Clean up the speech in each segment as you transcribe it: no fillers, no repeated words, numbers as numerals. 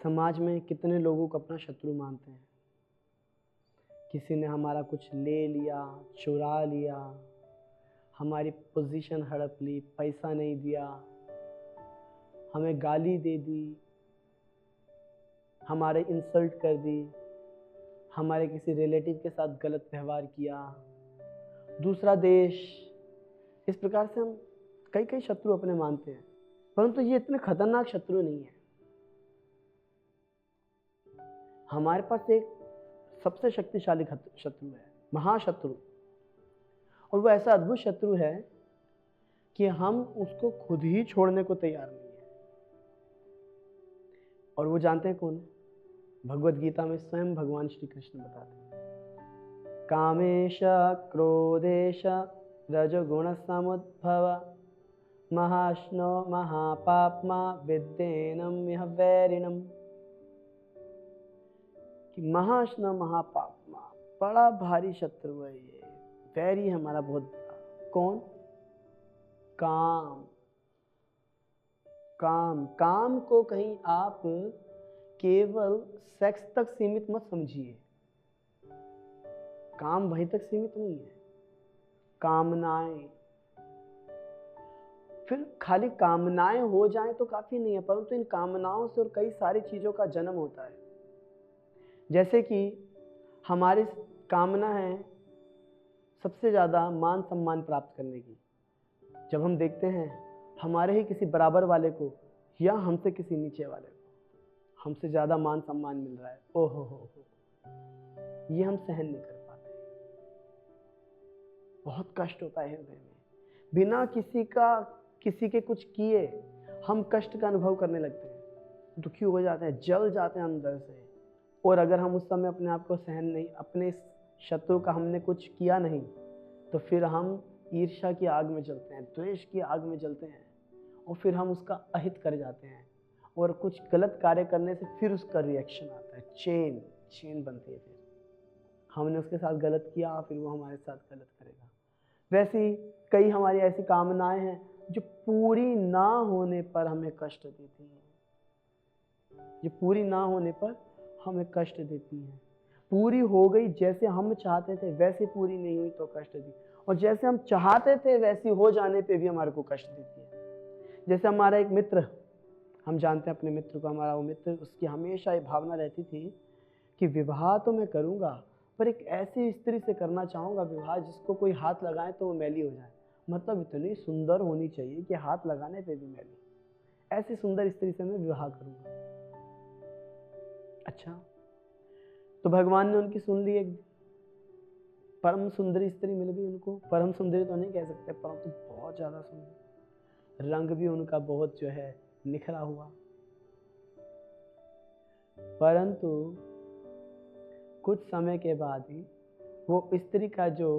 समाज में कितने लोगों को अपना शत्रु मानते हैं। किसी ने हमारा कुछ ले लिया, चुरा लिया, हमारी पोजीशन हड़प ली, पैसा नहीं दिया, हमें गाली दे दी, हमारे इंसल्ट कर दी, हमारे किसी रिलेटिव के साथ गलत व्यवहार किया, दूसरा देश। इस प्रकार से हम कई कई शत्रु अपने मानते हैं, परंतु ये इतने खतरनाक शत्रु नहीं है। हमारे पास एक सबसे शक्तिशाली शत्रु है, महाशत्रु, और वो ऐसा अद्भुत शत्रु है कि हम उसको खुद ही छोड़ने को तैयार नहीं है। और वो जानते हैं कौन है? भगवत गीता में स्वयं भगवान श्री कृष्ण बताते हैं, कामेश क्रोधेश रजोगुण समुद्भव महाश्नो महापाप्मा विद्येनम यह वैरिणम। कि महाश्नो महापाप्मा बड़ा भारी शत्रु है, ये वैरी है हमारा बहुत बड़ा। कौन? काम। काम काम को कहीं आप केवल सेक्स तक सीमित मत समझिए। काम वहीं तक सीमित नहीं है। कामनाएं, फिर खाली कामनाएं हो जाएं तो काफी नहीं है, परंतु इन कामनाओं से और कई सारी चीजों का जन्म होता है। जैसे कि हमारी कामना है सबसे ज्यादा मान सम्मान प्राप्त करने की। जब हम देखते हैं हमारे ही किसी बराबर वाले को या हमसे किसी नीचे वाले को हमसे ज्यादा मान सम्मान मिल रहा है, ओहो हो, ये हम सहन नहीं कर पाते। बहुत कष्ट होता है हृदय में। बिना किसी के कुछ किए हम कष्ट का अनुभव करने लगते हैं, दुखी हो जाते हैं, जल जाते हैं अंदर से। और अगर हम उस समय अपने आप को सहन नहीं, अपने शत्रु का हमने कुछ किया नहीं, तो फिर हम ईर्ष्या की आग में जलते हैं, द्वेष की आग में जलते हैं, और फिर हम उसका अहित कर जाते हैं। और कुछ गलत कार्य करने से फिर उसका रिएक्शन आता है, चेन बनती है। फिर हमने उसके साथ गलत किया, फिर वो हमारे साथ गलत करेगा। वैसी कई हमारी ऐसी कामनाएं हैं जो पूरी ना होने पर हमें कष्ट देती हैं, जो पूरी ना होने पर हमें कष्ट देती हैं। पूरी हो गई जैसे हम चाहते थे, वैसे पूरी नहीं हुई तो कष्ट दी, और जैसे हम चाहते थे वैसी हो जाने पे भी हमारे को कष्ट देती है। जैसे हमारा एक मित्र, हम जानते हैं अपने मित्र को, हमारा वो मित्र, उसकी हमेशा ये भावना रहती थी कि विवाह तो मैं करूंगा, पर एक ऐसी स्त्री से करना चाहूंगा विवाह जिसको कोई हाथ लगाए तो वो मैली हो जाए। मतलब इतनी सुंदर होनी चाहिए कि हाथ लगाने पे भी मैली। ऐसी सुंदर स्त्री से मैं विवाह करूंगा। अच्छा, तो भगवान ने उनकी सुन ली। एक परम सुंदरी स्त्री मिल गई उनको। परम सुंदरी तो नहीं कह सकते, परंतु बहुत ज्यादा सुंदर। रंग भी उनका बहुत जो है निखरा हुआ। परंतु कुछ समय के बाद ही वो स्त्री का जो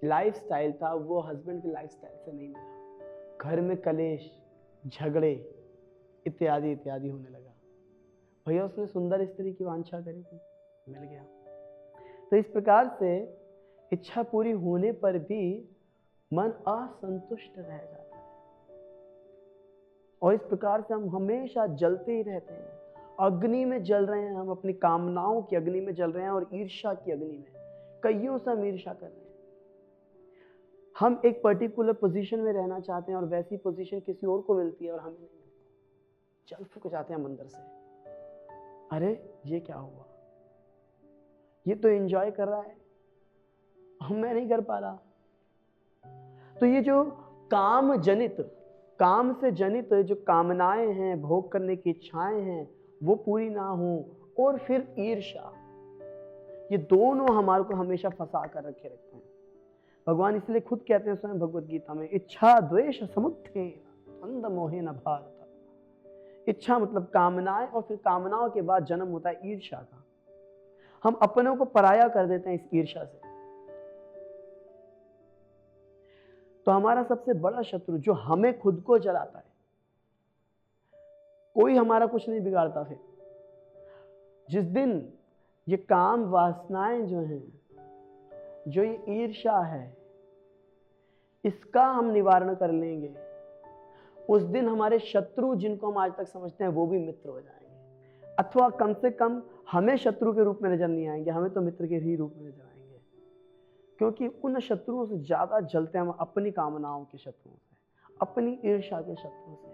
लाइफस्टाइल था वो हस्बैंड के लाइफस्टाइल से नहीं मिला। घर में कलेश, झगड़े इत्यादि इत्यादि होने लगा। भैया उसने सुंदर स्त्री की वांछा करी थी, मिल गया। तो इस प्रकार से इच्छा पूरी होने पर भी मन असंतुष्ट रह जाता है, और इस प्रकार से हम हमेशा जलते ही रहते हैं। अग्नि में जल रहे हैं हम, अपनी कामनाओं की अग्नि में जल रहे हैं, और ईर्ष्या की अग्नि में कईयों से हम ईर्ष्या कर रहे हैं। हम एक पर्टिकुलर पोजीशन में रहना चाहते हैं और वैसी पोजीशन किसी और को मिलती है और हमें नहीं मिलती। जल फूक जाते हैं हम अंदर से, अरे ये क्या हुआ, ये तो एंजॉय कर रहा है, मैं नहीं कर पा रहा। तो ये जो काम से जनित जो कामनाएं हैं, भोग करने की इच्छाएं हैं, वो पूरी ना हो, और फिर ईर्ष्या, ये दोनों हमारे को हमेशा फंसा कर रखे रखते हैं। भगवान इसलिए खुद कहते हैं स्वयं भगवत गीता में, इच्छा द्वेष समुत्थेन अंध मोहेन भारत। इच्छा मतलब कामनाएं, और फिर कामनाओं के बाद जन्म होता है ईर्ष्या का। हम अपनों को पराया कर देते हैं इस ईर्ष्या से। तो हमारा सबसे बड़ा शत्रु जो हमें खुद को जलाता है, कोई हमारा कुछ नहीं बिगाड़ता। फिर जिस दिन ये काम वासनाएं जो हैं, जो ये ईर्ष्या है, इसका हम निवारण कर लेंगे, उस दिन हमारे शत्रु जिनको हम आज तक समझते हैं वो भी मित्र हो जाएंगे, अथवा कम से कम हमें शत्रु के रूप में नजर नहीं आएंगे, हमें तो मित्र के ही रूप में नजर आएंगे। क्योंकि उन शत्रुओं से ज्यादा जलते हैं हम अपनी कामनाओं के शत्रुओं से, अपनी ईर्ष्या के शत्रुओं से।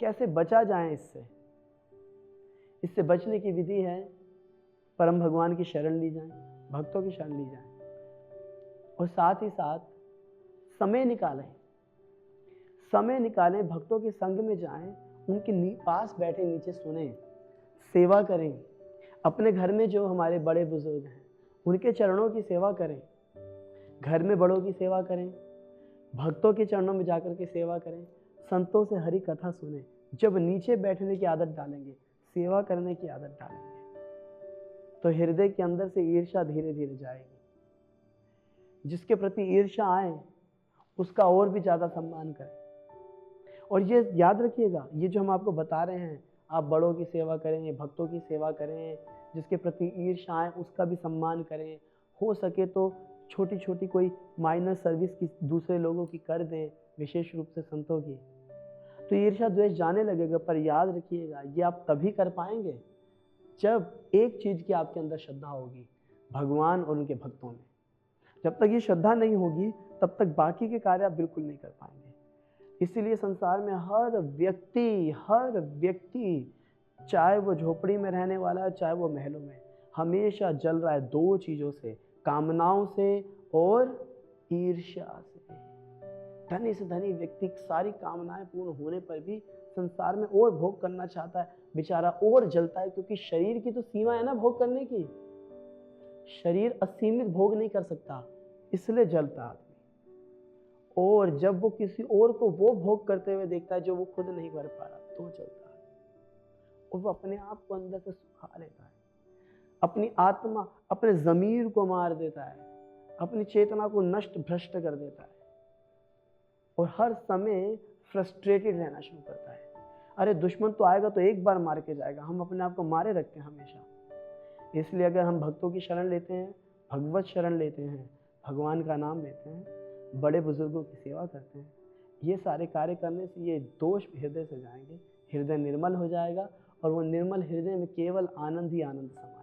कैसे बचा जाए इससे बचने की विधि है परम भगवान की शरण ली जाए, भक्तों की शरण ली जाए, और साथ ही साथ समय निकालें, भक्तों के संग में जाएं, उनके पास बैठे नीचे सुने, सेवा करें। अपने घर में जो हमारे बड़े बुजुर्ग हैं उनके चरणों की सेवा करें, घर में बड़ों की सेवा करें, भक्तों के चरणों में जाकर के सेवा करें, संतों से हरि कथा सुने। जब नीचे बैठने की आदत डालेंगे, सेवा करने की आदत डालेंगे, तो हृदय के अंदर से ईर्ष्या धीरे धीरे जाएगी। जिसके प्रति ईर्ष्या आए उसका और भी ज्यादा सम्मान करें। और ये याद रखिएगा, ये जो हम आपको बता रहे हैं, आप बड़ों की सेवा करें, भक्तों की सेवा करें, जिसके प्रति ईर्ष्या आए उसका भी सम्मान करें। हो सके तो छोटी छोटी कोई माइनर सर्विस की दूसरे लोगों की कर दें, विशेष रूप से संतों की, तो ईर्ष्या द्वेष जाने लगेगा। पर याद रखिएगा, ये आप तभी कर पाएंगे जब एक चीज की आपके अंदर श्रद्धा होगी, भगवान और उनके भक्तों में। जब तक ये श्रद्धा नहीं होगी तब तक बाकी के कार्य आप बिल्कुल नहीं कर पाएंगे। इसीलिए संसार में हर व्यक्ति चाहे वो झोपड़ी में रहने वाला है, चाहे वो महलों में, हमेशा जल रहा है दो चीजों से, कामनाओं से और ईर्ष्या से। धनी से धनी व्यक्ति सारी कामनाएं पूर्ण होने पर भी संसार में और भोग करना चाहता है, बेचारा और जलता है। क्योंकि शरीर की तो सीमा है ना भोग करने की, शरीर असीमित भोग नहीं कर सकता, इसलिए जलता आदमी। और जब वो किसी और को वो भोग करते हुए देखता है जो वो खुद नहीं कर पा रहा, तो जलता है। और वो अपने आप को अंदर से सुखा लेता है, अपनी आत्मा, अपने जमीर को मार देता है, अपनी चेतना को नष्ट भ्रष्ट कर देता है, और हर समय फ्रस्ट्रेटेड रहना शुरू करता है। अरे दुश्मन तो आएगा तो एक बार मार के जाएगा, हम अपने आप को मारे रखते हैं हमेशा। इसलिए अगर हम भक्तों की शरण लेते हैं, भगवत शरण लेते हैं, भगवान का नाम लेते हैं, बड़े बुजुर्गों की सेवा करते हैं, ये सारे कार्य करने से ये दोष हृदय से जाएंगे, हृदय निर्मल हो जाएगा, और वो निर्मल हृदय में केवल आनंद ही आनंद समा